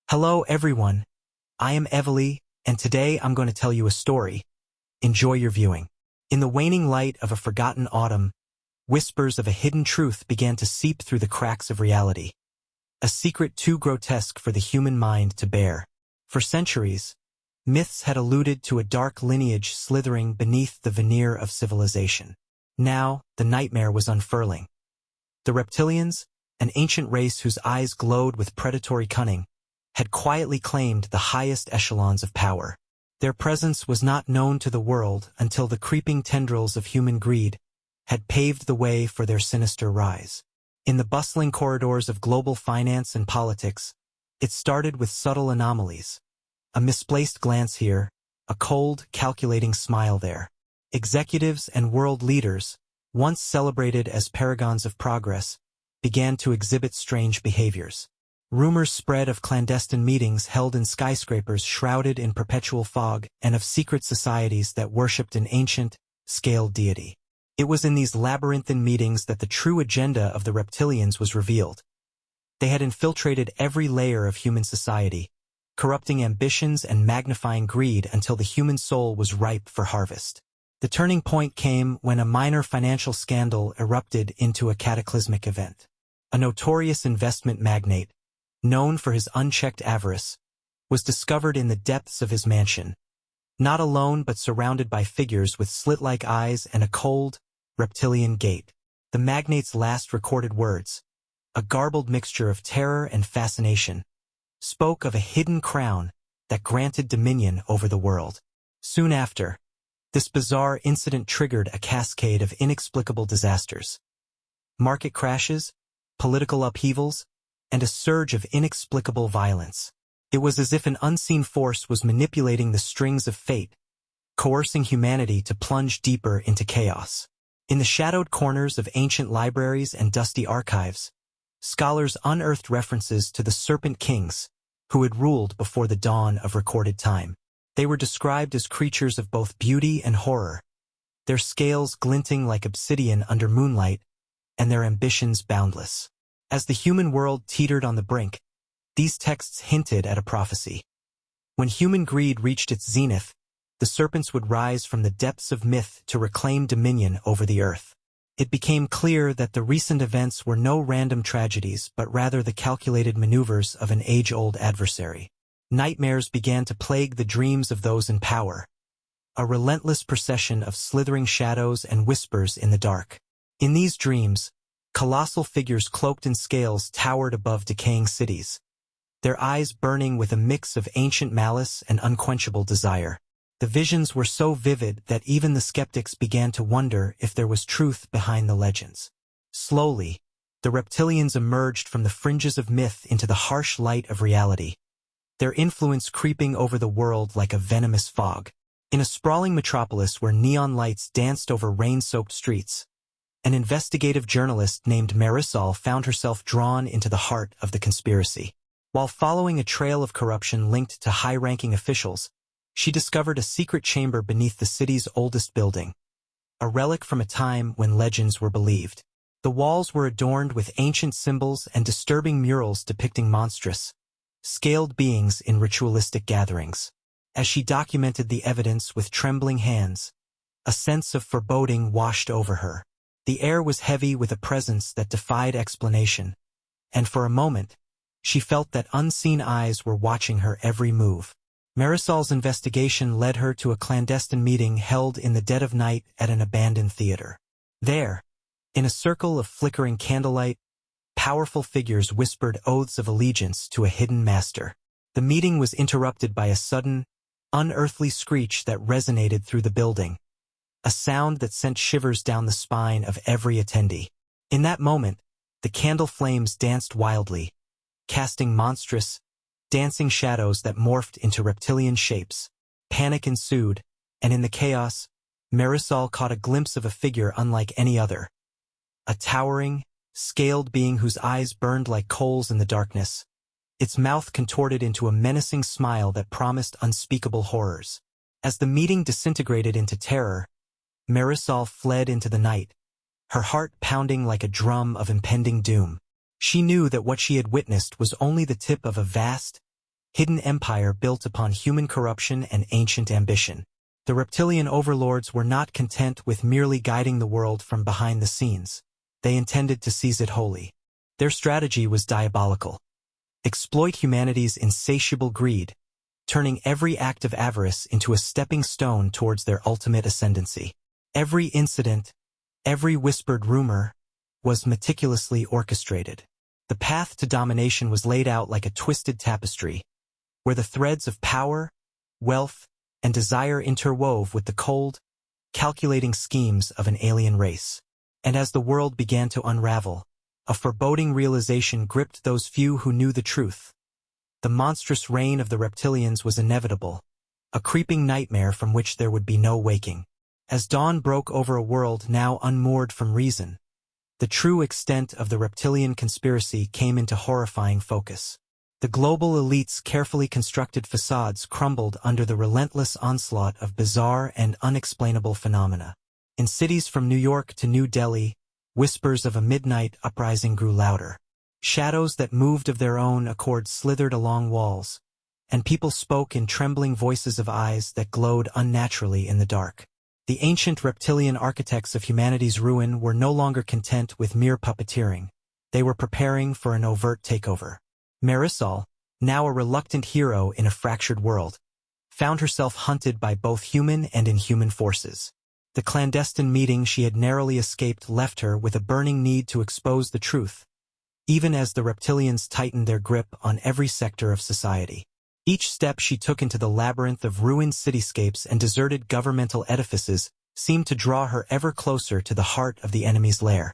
Hello everyone, I am Evely, and today I'm going to tell you a story. Enjoy your viewing. In the waning light of a forgotten autumn, whispers of a hidden truth began to seep through the cracks of reality. A secret too grotesque for the human mind to bear. For centuries, myths had alluded to a dark lineage slithering beneath the veneer of civilization. Now, the nightmare was unfurling. The Reptilians, an ancient race whose eyes glowed with predatory cunning, had quietly claimed the highest echelons of power. Their presence was not known to the world until the creeping tendrils of human greed had paved the way for their sinister rise. In the bustling corridors of global finance and politics, it started with subtle anomalies. A misplaced glance here, a cold, calculating smile there. Executives and world leaders, once celebrated as paragons of progress, began to exhibit strange behaviors. Rumors spread of clandestine meetings held in skyscrapers shrouded in perpetual fog and of secret societies that worshipped an ancient, scaled deity. It was in these labyrinthine meetings that the true agenda of the Reptilians was revealed. They had infiltrated every layer of human society, corrupting ambitions and magnifying greed until the human soul was ripe for harvest. The turning point came when a minor financial scandal erupted into a cataclysmic event. A notorious investment magnate, known for his unchecked avarice, was discovered in the depths of his mansion, not alone but surrounded by figures with slit-like eyes and a cold, reptilian gait. The magnate's last recorded words, a garbled mixture of terror and fascination, spoke of a hidden crown that granted dominion over the world. Soon after, this bizarre incident triggered a cascade of inexplicable disasters. Market crashes, political upheavals, and a surge of inexplicable violence. It was as if an unseen force was manipulating the strings of fate, coercing humanity to plunge deeper into chaos. In the shadowed corners of ancient libraries and dusty archives, scholars unearthed references to the Serpent kings, who had ruled before the dawn of recorded time. They were described as creatures of both beauty and horror, their scales glinting like obsidian under moonlight, and their ambitions boundless. As the human world teetered on the brink, these texts hinted at a prophecy. When human greed reached its zenith, the serpents would rise from the depths of myth to reclaim dominion over the earth. It became clear that the recent events were no random tragedies but rather the calculated maneuvers of an age-old adversary. Nightmares began to plague the dreams of those in power, a relentless procession of slithering shadows and whispers in the dark. In these dreams, colossal figures cloaked in scales towered above decaying cities, their eyes burning with a mix of ancient malice and unquenchable desire. The visions were so vivid that even the skeptics began to wonder if there was truth behind the legends. Slowly, the Reptilians emerged from the fringes of myth into the harsh light of reality, their influence creeping over the world like a venomous fog. In a sprawling metropolis where neon lights danced over rain-soaked streets, an investigative journalist named Marisol found herself drawn into the heart of the conspiracy. While following a trail of corruption linked to high-ranking officials, she discovered a secret chamber beneath the city's oldest building, a relic from a time when legends were believed. The walls were adorned with ancient symbols and disturbing murals depicting monstrous, scaled beings in ritualistic gatherings. As she documented the evidence with trembling hands, a sense of foreboding washed over her. The air was heavy with a presence that defied explanation, and for a moment, she felt that unseen eyes were watching her every move. Marisol's investigation led her to a clandestine meeting held in the dead of night at an abandoned theater. There, in a circle of flickering candlelight, powerful figures whispered oaths of allegiance to a hidden master. The meeting was interrupted by a sudden, unearthly screech that resonated through the building, a sound that sent shivers down the spine of every attendee. In that moment, the candle flames danced wildly, casting monstrous, dancing shadows that morphed into reptilian shapes. Panic ensued, and in the chaos, Marisol caught a glimpse of a figure unlike any other. A towering, scaled being whose eyes burned like coals in the darkness, its mouth contorted into a menacing smile that promised unspeakable horrors. As the meeting disintegrated into terror, Marisol fled into the night, her heart pounding like a drum of impending doom. She knew that what she had witnessed was only the tip of a vast, hidden empire built upon human corruption and ancient ambition. The reptilian overlords were not content with merely guiding the world from behind the scenes. They intended to seize it wholly. Their strategy was diabolical. Exploit humanity's insatiable greed, turning every act of avarice into a stepping stone towards their ultimate ascendancy. Every incident, every whispered rumor, was meticulously orchestrated. The path to domination was laid out like a twisted tapestry, where the threads of power, wealth, and desire interwove with the cold, calculating schemes of an alien race. And as the world began to unravel, a foreboding realization gripped those few who knew the truth. The monstrous reign of the Reptilians was inevitable, a creeping nightmare from which there would be no waking. As dawn broke over a world now unmoored from reason, the true extent of the Reptilian conspiracy came into horrifying focus. The global elite's carefully constructed facades crumbled under the relentless onslaught of bizarre and unexplainable phenomena. In cities from New York to New Delhi, whispers of a midnight uprising grew louder. Shadows that moved of their own accord slithered along walls, and people spoke in trembling voices of eyes that glowed unnaturally in the dark. The ancient reptilian architects of humanity's ruin were no longer content with mere puppeteering. They were preparing for an overt takeover. Marisol, now a reluctant hero in a fractured world, found herself hunted by both human and inhuman forces. The clandestine meeting she had narrowly escaped left her with a burning need to expose the truth, even as the Reptilians tightened their grip on every sector of society. Each step she took into the labyrinth of ruined cityscapes and deserted governmental edifices seemed to draw her ever closer to the heart of the enemy's lair,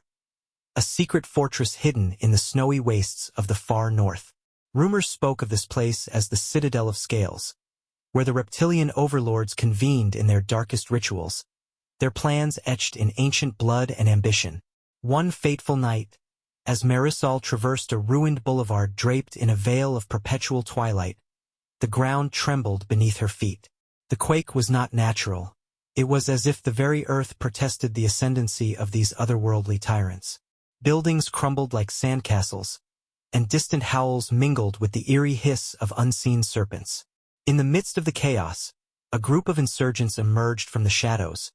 a secret fortress hidden in the snowy wastes of the far north. Rumors spoke of this place as the Citadel of Scales, where the reptilian overlords convened in their darkest rituals, their plans etched in ancient blood and ambition. One fateful night, as Marisol traversed a ruined boulevard draped in a veil of perpetual twilight, the ground trembled beneath her feet. The quake was not natural. It was as if the very earth protested the ascendancy of these otherworldly tyrants. Buildings crumbled like sandcastles, and distant howls mingled with the eerie hiss of unseen serpents. In the midst of the chaos, a group of insurgents emerged from the shadows,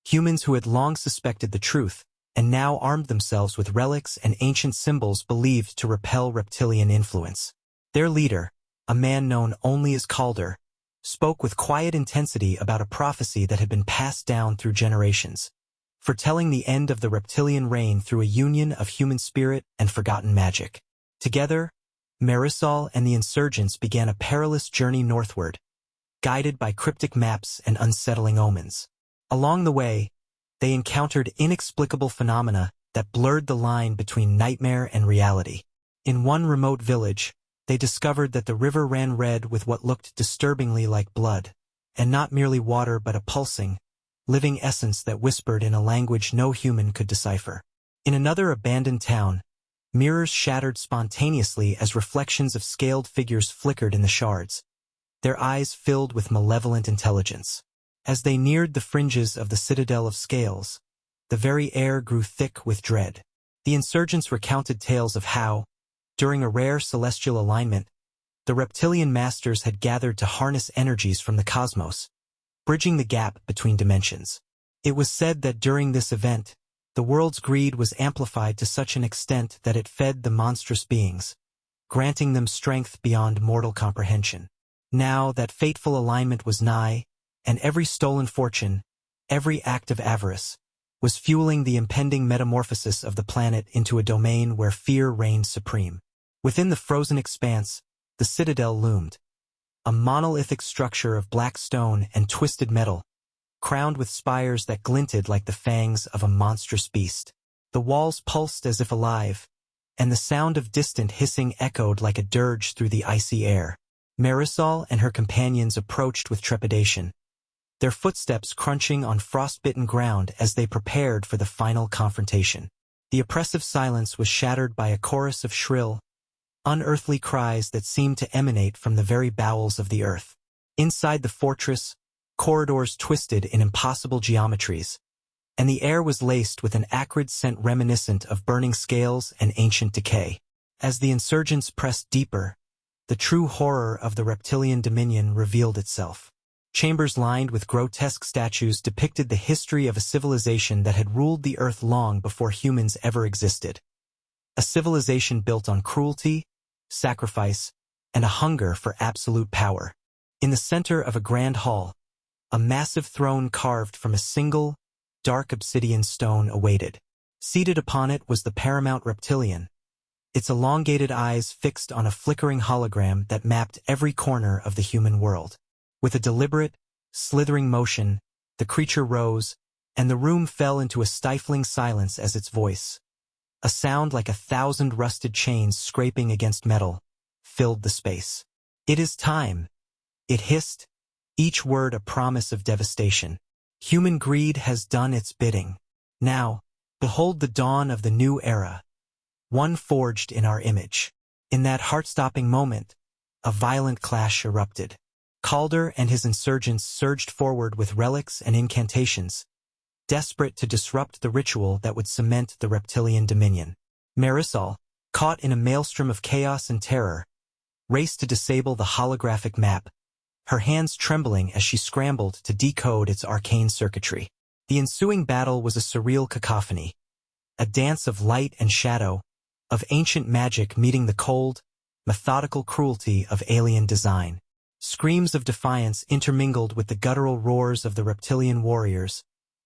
humans who had long suspected the truth, and now armed themselves with relics and ancient symbols believed to repel reptilian influence. Their leader, a man known only as Calder, spoke with quiet intensity about a prophecy that had been passed down through generations, foretelling the end of the reptilian reign through a union of human spirit and forgotten magic. Together, Marisol and the insurgents began a perilous journey northward, guided by cryptic maps and unsettling omens. Along the way, they encountered inexplicable phenomena that blurred the line between nightmare and reality. In one remote village, they discovered that the river ran red with what looked disturbingly like blood, and not merely water but a pulsing, living essence that whispered in a language no human could decipher. In another abandoned town, mirrors shattered spontaneously as reflections of scaled figures flickered in the shards, their eyes filled with malevolent intelligence. As they neared the fringes of the Citadel of Scales, the very air grew thick with dread. The insurgents recounted tales of how, during a rare celestial alignment, the reptilian masters had gathered to harness energies from the cosmos, bridging the gap between dimensions. It was said that during this event, the world's greed was amplified to such an extent that it fed the monstrous beings, granting them strength beyond mortal comprehension. Now that fateful alignment was nigh, and every stolen fortune, every act of avarice, was fueling the impending metamorphosis of the planet into a domain where fear reigned supreme. Within the frozen expanse, the citadel loomed, a monolithic structure of black stone and twisted metal, crowned with spires that glinted like the fangs of a monstrous beast. The walls pulsed as if alive, and the sound of distant hissing echoed like a dirge through the icy air. Marisol and her companions approached with trepidation, their footsteps crunching on frostbitten ground as they prepared for the final confrontation. The oppressive silence was shattered by a chorus of shrill, unearthly cries that seemed to emanate from the very bowels of the earth. Inside the fortress, corridors twisted in impossible geometries, and the air was laced with an acrid scent reminiscent of burning scales and ancient decay. As the insurgents pressed deeper, the true horror of the reptilian dominion revealed itself. Chambers lined with grotesque statues depicted the history of a civilization that had ruled the earth long before humans ever existed. A civilization built on cruelty, sacrifice, and a hunger for absolute power. In the center of a grand hall, a massive throne carved from a single, dark obsidian stone awaited. Seated upon it was the paramount reptilian, its elongated eyes fixed on a flickering hologram that mapped every corner of the human world. With a deliberate, slithering motion, the creature rose, and the room fell into a stifling silence as its voice. A sound like 1,000 rusted chains scraping against metal filled the space. "It is time," it hissed, each word a promise of devastation. "Human greed has done its bidding. Now, behold the dawn of the new era, one forged in our image." In that heart-stopping moment, a violent clash erupted. Calder and his insurgents surged forward with relics and incantations, desperate to disrupt the ritual that would cement the reptilian dominion. Marisol, caught in a maelstrom of chaos and terror, raced to disable the holographic map, her hands trembling as she scrambled to decode its arcane circuitry. The ensuing battle was a surreal cacophony, a dance of light and shadow, of ancient magic meeting the cold, methodical cruelty of alien design. Screams of defiance intermingled with the guttural roars of the reptilian warriors,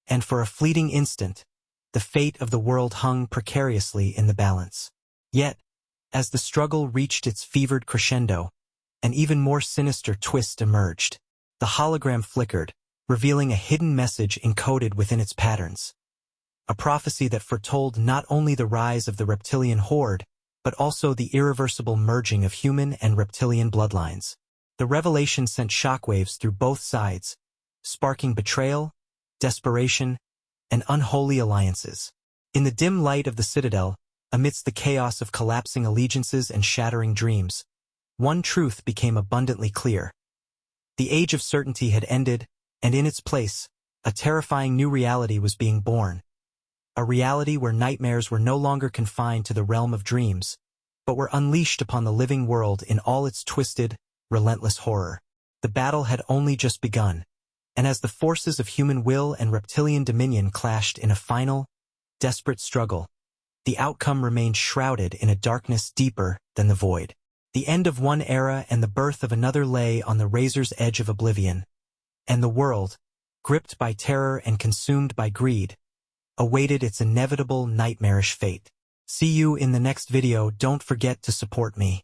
and for a fleeting instant, the fate of the world hung precariously in the balance. Yet, as the struggle reached its fevered crescendo, an even more sinister twist emerged. The hologram flickered, revealing a hidden message encoded within its patterns. A prophecy that foretold not only the rise of the reptilian horde, but also the irreversible merging of human and reptilian bloodlines. The revelation sent shockwaves through both sides, sparking betrayal, desperation, and unholy alliances. In the dim light of the Citadel, amidst the chaos of collapsing allegiances and shattering dreams, one truth became abundantly clear. The age of certainty had ended, and in its place, a terrifying new reality was being born. A reality where nightmares were no longer confined to the realm of dreams, but were unleashed upon the living world in all its twisted, relentless horror. The battle had only just begun, and as the forces of human will and reptilian dominion clashed in a final, desperate struggle, the outcome remained shrouded in a darkness deeper than the void. The end of one era and the birth of another lay on the razor's edge of oblivion, and the world, gripped by terror and consumed by greed, awaited its inevitable nightmarish fate. See you in the next video. Don't forget to support me.